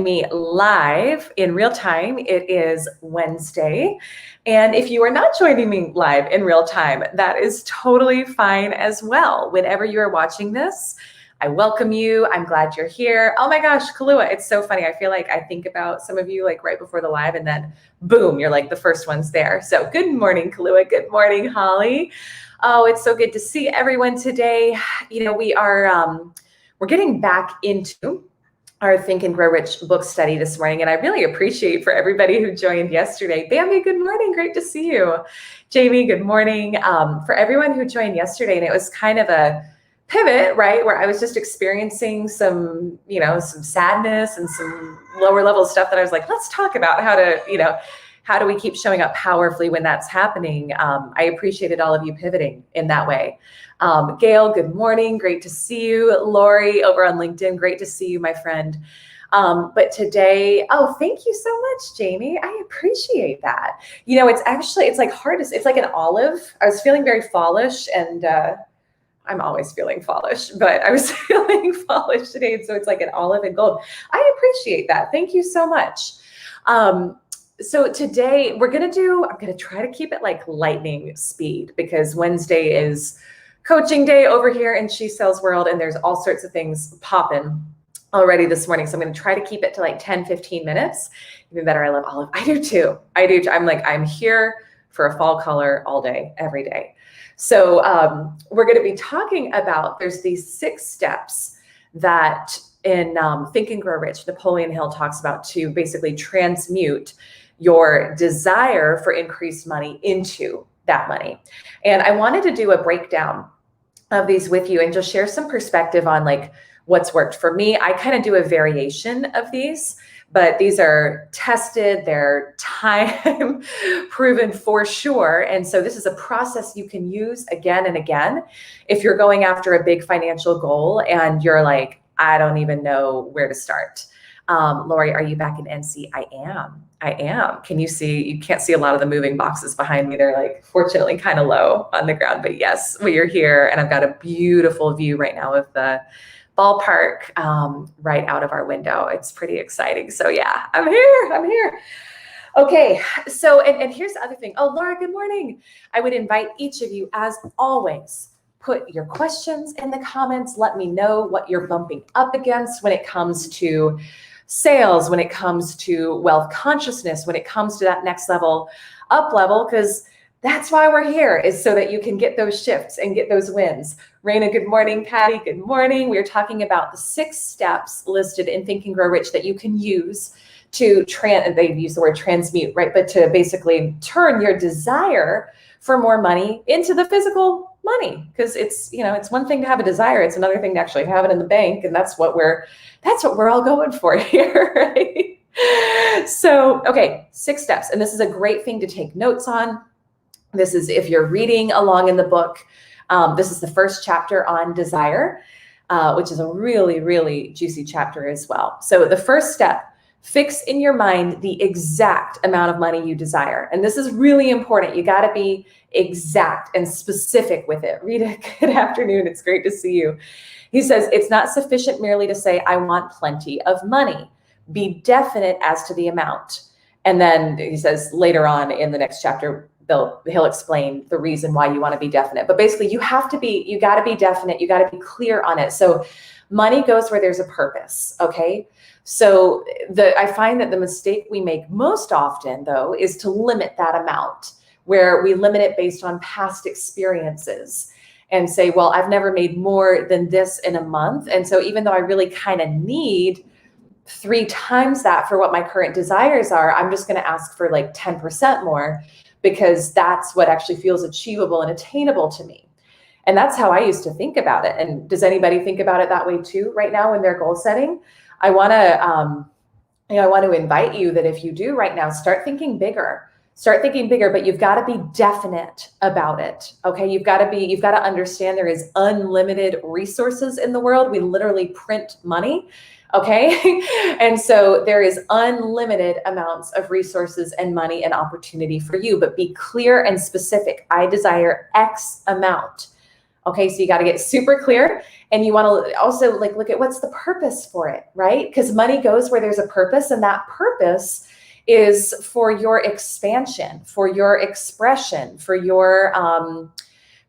Me live in real time. It is Wednesday. And if you are not joining me live in real time, that is totally fine as well. Whenever you are watching this, I welcome you. I'm glad you're here. Oh my gosh, Kalua, it's so funny. I feel like I think about some of you like right before the live and then boom, you're like the first ones there. So good morning, Kalua. Good morning, Holly. Oh, it's so good to see everyone today. You know, we're getting back into our Think and Grow Rich book study this morning, and I really appreciate for everybody who joined yesterday. Bambi, good morning, great to see you. Jamie, good morning. For everyone who joined yesterday, and it was kind of a pivot, right, where I was just experiencing some sadness and some lower level stuff that I was like, let's talk about how do we keep showing up powerfully when that's happening? I appreciated all of you pivoting in that way. Gail, good morning. Great to see you. Lori over on LinkedIn. Great to see you, my friend. But today, thank you so much, Jamie. I appreciate that. You know, it's like hardest. It's like an olive. I was feeling very fallish, and I'm always feeling fallish, but I was feeling fallish today. And so it's like an olive and gold. I appreciate that. Thank you so much. So today I'm going to try to keep it like lightning speed, because Wednesday is coaching day over here in She Sells World, and there's all sorts of things popping already this morning. So I'm going to try to keep it to like 10, 15 minutes. Even better, I love olive. I do too. I'm here for a fall color all day, every day. So we're going to be talking about, there's these 6 steps that in Think and Grow Rich, Napoleon Hill talks about to basically transmute your desire for increased money into that money. And I wanted to do a breakdown of these with you and just share some perspective on like what's worked for me. I kind of do a variation of these, but these are tested, they're time proven for sure. And so this is a process you can use again and again. If you're going after a big financial goal and you're like, I don't even know where to start. Lori, are you back in NC? I am. Can you see? You can't see a lot of the moving boxes behind me. They're like, fortunately, kind of low on the ground. But yes, we are here, and I've got a beautiful view right now of the ballpark right out of our window. It's pretty exciting. So yeah, I'm here. Okay, so and here's the other thing. Oh, Laura, good morning. I would invite each of you, as always, put your questions in the comments. Let me know what you're bumping up against when it comes to sales, when it comes to wealth consciousness, when it comes to that next level, up level, because that's why we're here, is so that you can get those shifts and get those wins. Raina, good morning. Patty, good morning. We're talking about the 6 steps listed in Think and Grow Rich that you can use to they use the word transmute, right? But to basically turn your desire for more money into the physical money, because it's one thing to have a desire, it's another thing to actually have it in the bank, and that's what we're all going for here, right? So, okay, 6 steps, and this is a great thing to take notes on. This is if you're reading along in the book. This is the first chapter on desire, which is a really, really juicy chapter as well. So the first step: fix in your mind the exact amount of money you desire. And this is really important. You got to be exact and specific with it. Rita, good afternoon. It's great to see you. He says, it's not sufficient merely to say, I want plenty of money. Be definite as to the amount. And then he says later on in the next chapter, he'll explain the reason why you want to be definite. But basically, you got to be definite. You got to be clear on it. So money goes where there's a purpose. Okay. So I find that the mistake we make most often, though, is to limit that amount, where we limit it based on past experiences and say, well, I've never made more than this in a month. And so even though I really kind of need 3 times that for what my current desires are, I'm just going to ask for like 10% more, because that's what actually feels achievable and attainable to me. And that's how I used to think about it. And does anybody think about it that way too right now when they're goal setting? I want to invite you that if you do right now, start thinking bigger, but you've got to be definite about it. Okay. You've got to understand there is unlimited resources in the world. We literally print money. Okay. And so there is unlimited amounts of resources and money and opportunity for you, but be clear and specific. I desire X amount. Okay, so you got to get super clear, and you want to also like look at what's the purpose for it, right? Because money goes where there's a purpose, and that purpose is for your expansion, for your expression, for your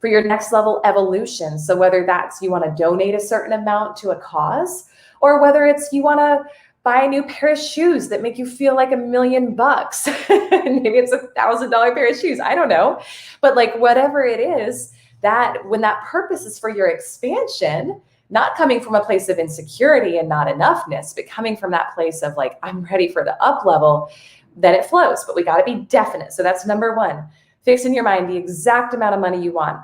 next level evolution. So whether that's you want to donate a certain amount to a cause, or whether it's you want to buy a new pair of shoes that make you feel like $1,000,000. Maybe it's $1,000 pair of shoes. I don't know. But like whatever it is, that when that purpose is for your expansion, not coming from a place of insecurity and not enoughness, but coming from that place of like, I'm ready for the up level, then it flows. But we got to be definite. So that's number one. Fix in your mind the exact amount of money you want.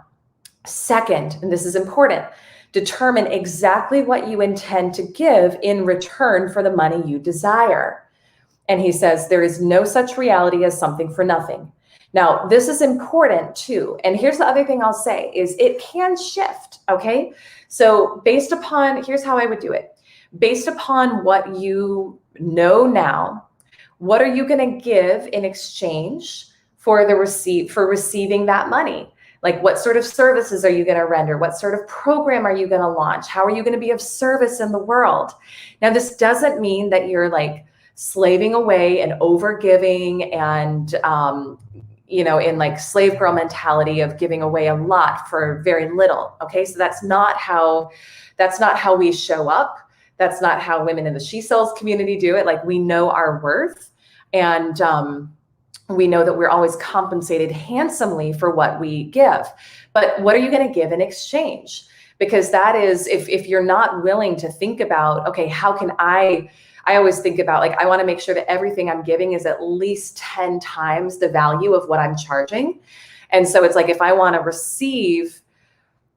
Second, and this is important, determine exactly what you intend to give in return for the money you desire. And he says, there is no such reality as something for nothing. Now, this is important too. And here's the other thing I'll say is it can shift, okay? So here's how I would do it. Based upon what you know now, what are you going to give in exchange for receiving that money? Like what sort of services are you going to render? What sort of program are you going to launch? How are you going to be of service in the world? Now, this doesn't mean that you're like slaving away and overgiving and, in like slave girl mentality of giving away a lot for very little. Okay. So that's not how we show up. That's not how women in the She Sells community do it. Like we know our worth, and, we know that we're always compensated handsomely for what we give. But what are you going to give in exchange? Because that is, if you're not willing to think about, okay, how can I always think about like, I want to make sure that everything I'm giving is at least 10 times the value of what I'm charging. And so it's like, if I want to receive,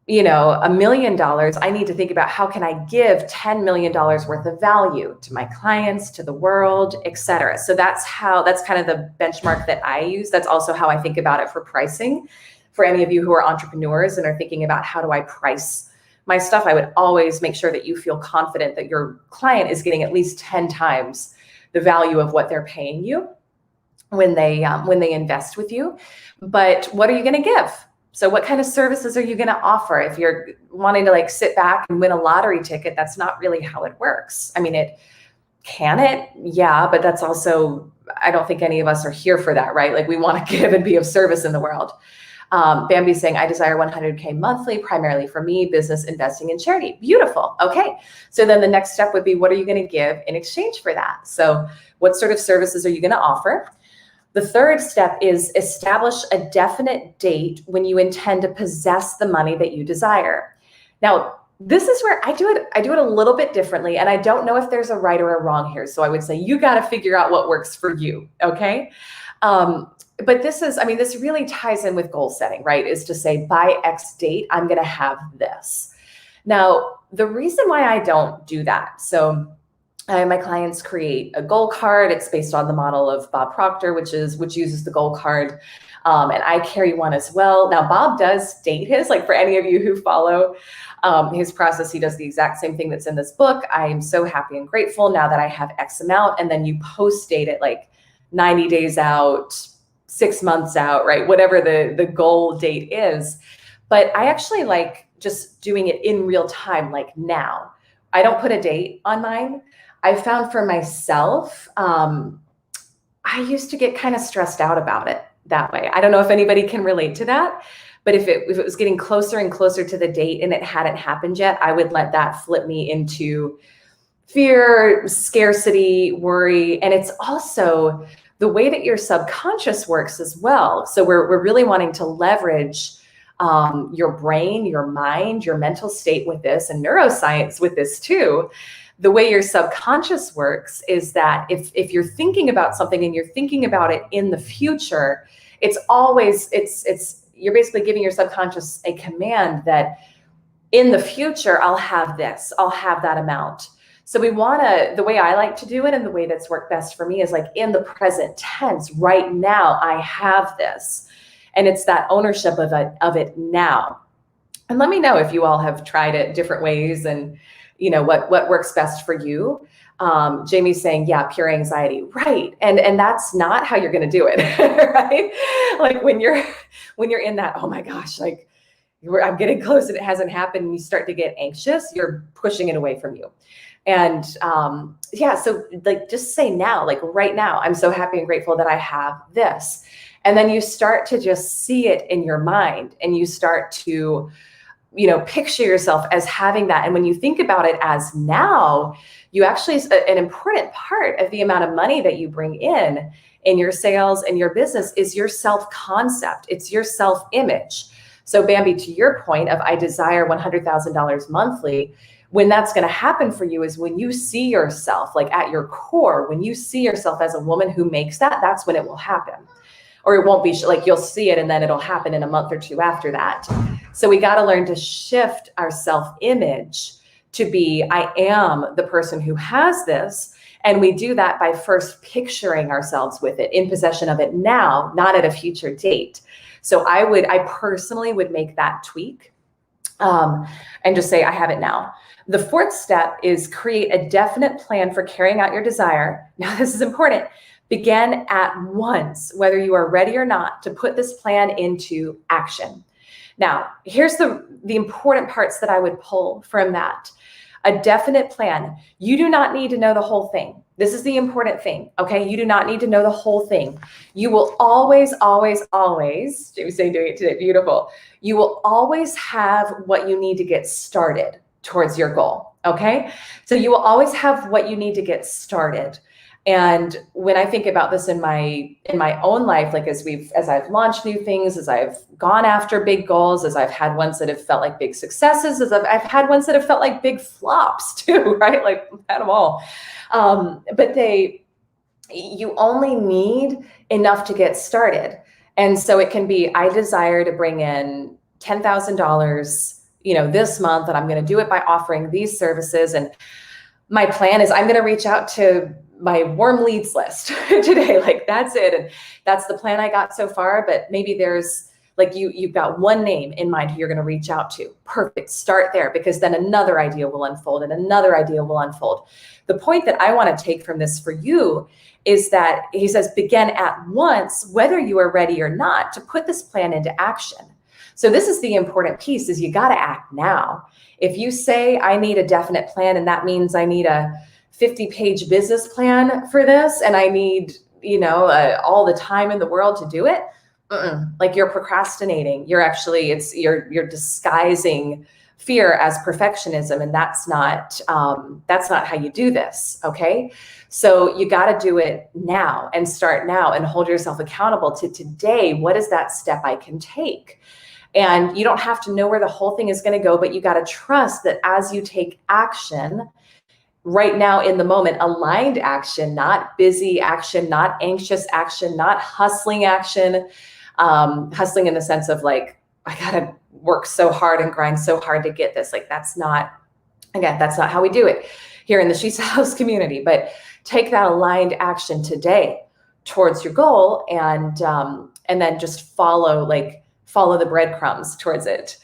$1 million, I need to think about how can I give $10 million worth of value to my clients, to the world, et cetera. So that's kind of the benchmark that I use. That's also how I think about it for pricing. For any of you who are entrepreneurs and are thinking about how do I price my stuff, I would always make sure that you feel confident that your client is getting at least 10 times the value of what they're paying you when they invest with you. But what are you going to give? So what kind of services are you going to offer? If you're wanting to like sit back and win a lottery ticket, that's not really how it works. I mean, yeah, but that's also, I don't think any of us are here for that, right? Like we want to give and be of service in the world. Bambi's saying, I desire 100K monthly, primarily for me, business, investing, and charity. Beautiful. Okay. So then the next step would be, what are you going to give in exchange for that? So what sort of services are you going to offer? The third step is establish a definite date when you intend to possess the money that you desire. Now, this is where I do it a little bit differently, and I don't know if there's a right or a wrong here. So I would say you got to figure out what works for you, okay? But this really ties in with goal setting, right? Is to say by X date, I'm going to have this. Now, the reason why I don't do that, so my clients create a goal card. It's based on the model of Bob Proctor, which uses the goal card. And I carry one as well. Now, Bob does date his, like for any of you who follow his process, he does the exact same thing that's in this book. I am so happy and grateful now that I have X amount. And then you post date it like 90 days out, 6 months out, right? Whatever the goal date is. But I actually like just doing it in real time, like now. I don't put a date on mine. I found for myself, I used to get kind of stressed out about it that way. I don't know if anybody can relate to that, but if it was getting closer and closer to the date and it hadn't happened yet, I would let that flip me into fear, scarcity, worry. And it's also the way that your subconscious works as well. So we're really wanting to leverage your brain, your mind, your mental state with this, and neuroscience with this too. The way your subconscious works is that if you're thinking about something and you're thinking about it in the future, you're basically giving your subconscious a command that in the future, I'll have this, I'll have that amount. So the way I like to do it and the way that's worked best for me is like in the present tense, right now, I have this. And it's that ownership of it now. And let me know if you all have tried it different ways and what works best for you. Jamie's saying, yeah, pure anxiety. Right. And that's not how you're going to do it. Right. Like when you're in that, oh my gosh, like I'm getting close and it hasn't happened, and you start to get anxious, you're pushing it away from you. And yeah, so like just say now, like right now, I'm so happy and grateful that I have this. And then you start to just see it in your mind, and you start to, picture yourself as having that. And when you think about it as now, you actually, an important part of the amount of money that you bring in your sales and your business is your self-concept. It's your self-image. So Bambi, to your point of I desire $100,000 monthly, when that's going to happen for you is when you see yourself like at your core, when you see yourself as a woman who makes that, that's when it will happen. Or it won't be like you'll see it and then it'll happen in a month or two after that. So we got to learn to shift our self-image to be, I am the person who has this. And we do that by first picturing ourselves with it, in possession of it now, not at a future date. So I personally would make that tweak and just say, I have it now. The fourth step is create a definite plan for carrying out your desire. Now, this is important. Begin at once, whether you are ready or not, to put this plan into action. Now, here's the important parts that I would pull from that. A definite plan. You do not need to know the whole thing. This is the important thing, okay? You do not need to know the whole thing. You will always, Jamie's saying doing it today, beautiful. You will always have what you need to get started towards your goal, okay? So you will always have what you need to get started. And when I think about this in my own life, like as I've launched new things, as I've gone after big goals, as I've had ones that have felt like big successes, as I've had ones that have felt like big flops too, right? Like I've had them all. But you only need enough to get started. And so it can be, I desire to bring in $10,000, this month, and I'm going to do it by offering these services. And my plan is I'm going to reach out to my warm leads list today. Like that's it. And that's the plan I got so far. But maybe there's like, you've got one name in mind who you're going to reach out to. Perfect. Start there, because then another idea will unfold and another idea will unfold. The point that I want to take from this for you is that he says, begin at once, whether you are ready or not, to put this plan into action. So this is the important piece, is you got to act now. If you say I need a definite plan, and that means I need a 50-page business plan for this, and I need, all the time in the world to do it, like you're procrastinating. You're actually, you're disguising fear as perfectionism, and that's not how you do this. Okay. So you got to do it now and start now and hold yourself accountable to today. What is that step I can take? And you don't have to know where the whole thing is going to go, but you got to trust that as you take action right now in the moment, aligned action, not busy action, not anxious action, not hustling action, hustling in the sense of like, I got to work so hard and grind so hard to get this. Like that's not how we do it here in the She Sells community. But take that aligned action today towards your goal, and then just follow the breadcrumbs towards it.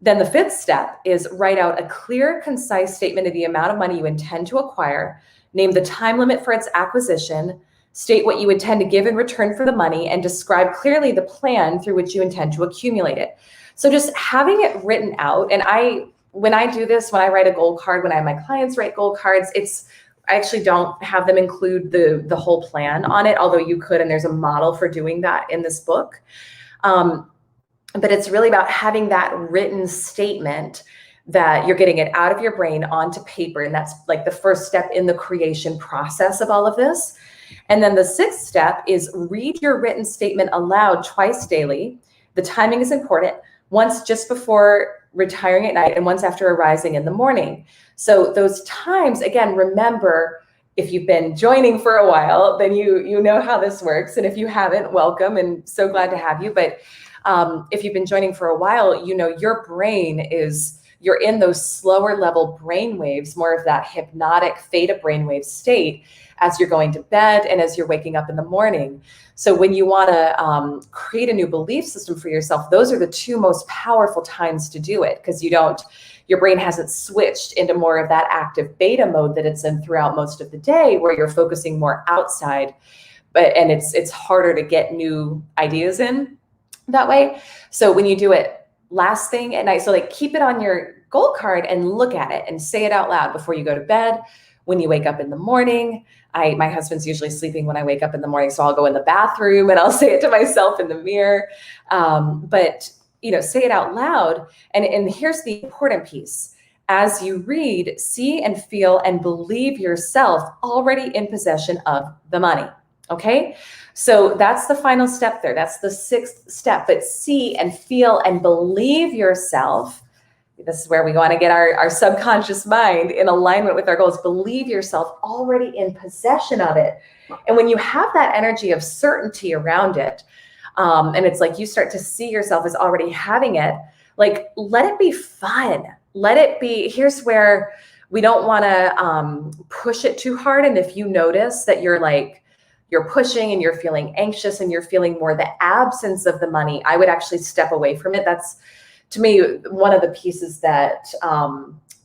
Then the fifth step is write out a clear, concise statement of the amount of money you intend to acquire, name the time limit for its acquisition, state what you intend to give in return for the money, and describe clearly the plan through which you intend to accumulate it. So just having it written out, and when I do this, when I write a goal card, when I have my clients write goal cards, I actually don't have them include the whole plan on it, although you could, and there's a model for doing that in this book. But it's really about having that written statement that you're getting it out of your brain onto paper. And that's like the first step in the creation process of all of this. And then the sixth step is read your written statement aloud twice daily. The timing is important. Once just before retiring at night and once after arising in the morning. So those times, again, remember, if you've been joining for a while, then you know how this works. And if you haven't, welcome, and so glad to have you. But if you've been joining for a while, your brain you're in those slower level brain waves, more of that hypnotic theta brainwave state as you're going to bed and as you're waking up in the morning. So when you want to create a new belief system for yourself, those are the two most powerful times to do it, because your brain hasn't switched into more of that active beta mode that it's in throughout most of the day, where you're focusing more outside, and it's harder to get new ideas in that way. So when you do it last thing at night. So like keep it on your goal card and look at it and say it out loud before you go to bed, when you wake up in the morning. My husband's usually sleeping when I wake up in the morning, so I'll go in the bathroom and I'll say it to myself in the mirror. But say it out loud. And here's the important piece. As you read, see and feel and believe yourself already in possession of the money. Okay, so that's the final step there. That's the sixth step. But see and feel and believe yourself. This is where we want to get our subconscious mind in alignment with our goals. Believe yourself already in possession of it. And when you have that energy of certainty around it, and it's like you start to see yourself as already having it, like let it be fun. Let it be. Here's where we don't want to push it too hard. And if you notice that you're pushing and you're feeling anxious and you're feeling more the absence of the money, I would actually step away from it. That's, to me, one of the pieces that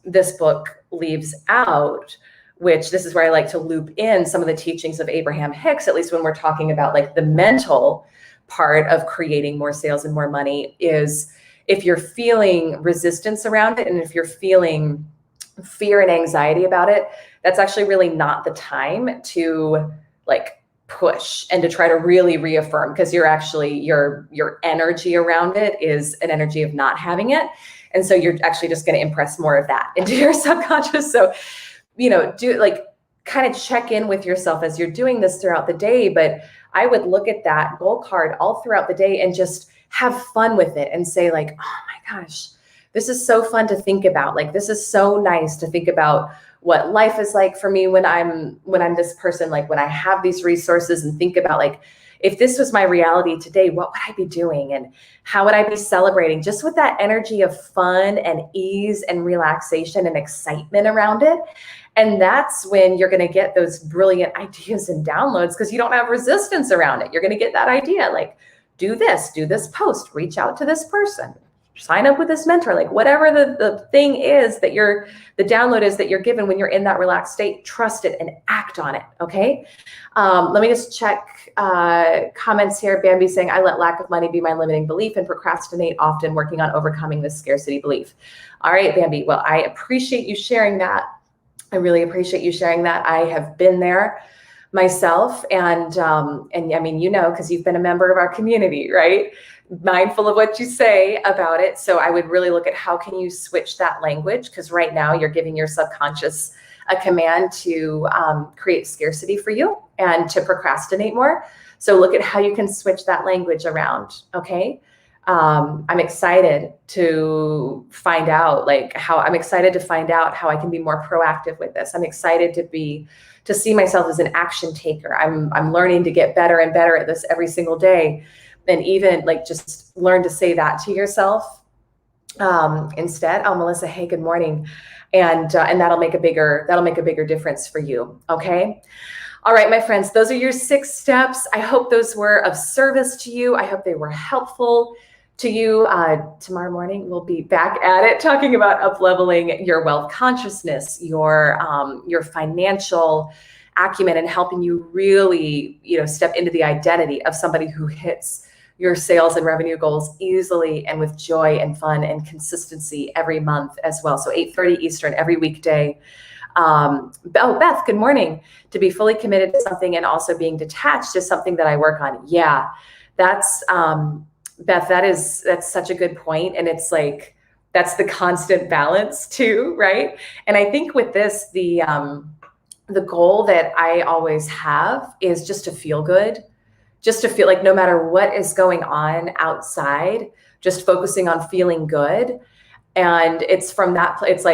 this book leaves out, which this is where I like to loop in some of the teachings of Abraham Hicks, at least when we're talking about like the mental part of creating more sales and more money, is if you're feeling resistance around it and if you're feeling fear and anxiety about it, that's actually really not the time to like push and to try to really reaffirm, because you're actually your energy around it is an energy of not having it. And so you're actually just going to impress more of that into your subconscious. So, do like kind of check in with yourself as you're doing this throughout the day. But I would look at that goal card all throughout the day and just have fun with it and say like, oh my gosh, this is so fun to think about. Like, this is so nice to think about what life is like for me when I'm this person, like when I have these resources, and think about like, if this was my reality today, what would I be doing? And how would I be celebrating? Just with that energy of fun and ease and relaxation and excitement around it. And that's when you're going to get those brilliant ideas and downloads, because you don't have resistance around it. You're going to get that idea, like, do this post, reach out to this person, sign up with this mentor, like whatever the thing is that the download is that you're given when you're in that relaxed state, trust it and act on it. Okay. Let me just check comments here. Bambi saying, I let lack of money be my limiting belief and procrastinate often, working on overcoming this scarcity belief. All right, Bambi. Well, I appreciate you sharing that. I really appreciate you sharing that. I have been there myself. And I mean, because you've been a member of our community, right? Mindful of what you say about it. So I would really look at how can you switch that language? Because right now you're giving your subconscious a command to create scarcity for you and to procrastinate more. So look at how you can switch that language around. Okay. I'm excited to find out how I can be more proactive with this. I'm excited to see myself as an action taker. I'm learning to get better and better at this every single day. And even just learn to say that to yourself instead. Oh, Melissa, hey, good morning. And that'll make a bigger difference for you. Okay. All right, my friends, those are your 6 steps. I hope those were of service to you. I hope they were helpful to you. Tomorrow morning, we'll be back at it talking about up-leveling your wealth consciousness, your financial acumen, and helping you really, step into the identity of somebody who hits your sales and revenue goals easily and with joy and fun and consistency every month as well. So 8:30 Eastern every weekday. Beth, good morning. To be fully committed to something and also being detached is something that I work on. Yeah, that's Beth, that's such a good point. And it's that's the constant balance too, right? And I think with this, the goal that I always have is just to feel good, just to feel like no matter what is going on outside, just focusing on feeling good. And it's from that, it's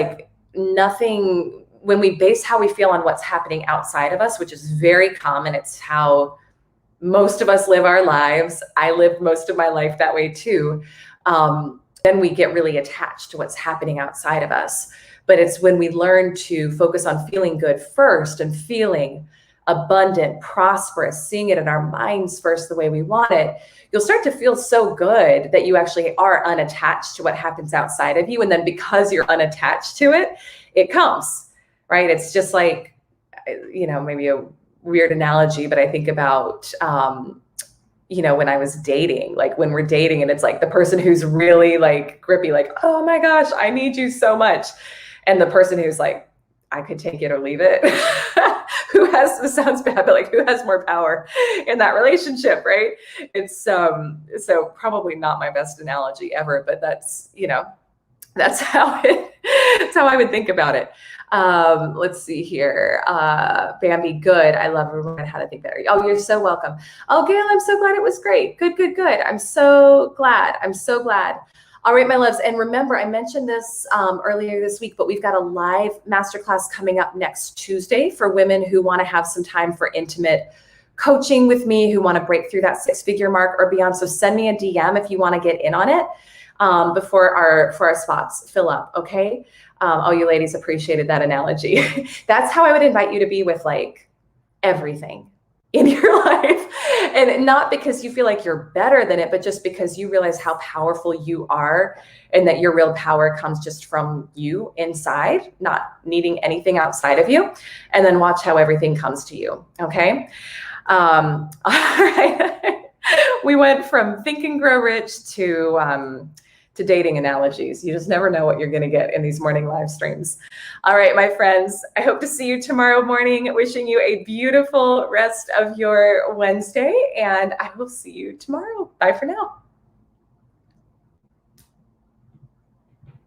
nothing, when we base how we feel on what's happening outside of us, which is very common. It's how most of us live our lives. I lived most of my life that way too. Then we get really attached to what's happening outside of us. But it's when we learn to focus on feeling good first and feeling abundant, prosperous, seeing it in our minds first the way we want it, you'll start to feel so good that you actually are unattached to what happens outside of you. And then because you're unattached to it, it comes, right? It's just maybe a weird analogy, but I think about when I was dating, like when we're dating and it's like the person who's really like grippy, like, oh my gosh, I need you so much. And the person who's like, I could take it or leave it. This sounds bad, but like who has more power in that relationship, right? It's so probably not my best analogy ever, but that's that's how I would think about it. Let's see here. Bambi, good. I love remembering how to think better. Oh, you're so welcome. Oh, Gail, I'm so glad it was great. Good. I'm so glad. All right, my loves. And remember, I mentioned this earlier this week, but we've got a live masterclass coming up next Tuesday for women who want to have some time for intimate coaching with me, who want to break through that 6-figure mark or beyond. So send me a DM if you want to get in on it before our spots fill up. Okay. Oh, you ladies appreciated that analogy. That's how I would invite you to be with like everything in your life. And not because you feel like you're better than it, but just because you realize how powerful you are and that your real power comes just from you inside, not needing anything outside of you. And then watch how everything comes to you. Okay. All right. We went from Think and Grow Rich to dating analogies. You just never know what you're going to get in these morning live streams. All right, my friends, I hope to see you tomorrow morning. Wishing you a beautiful rest of your Wednesday, and I will see you tomorrow. Bye for now.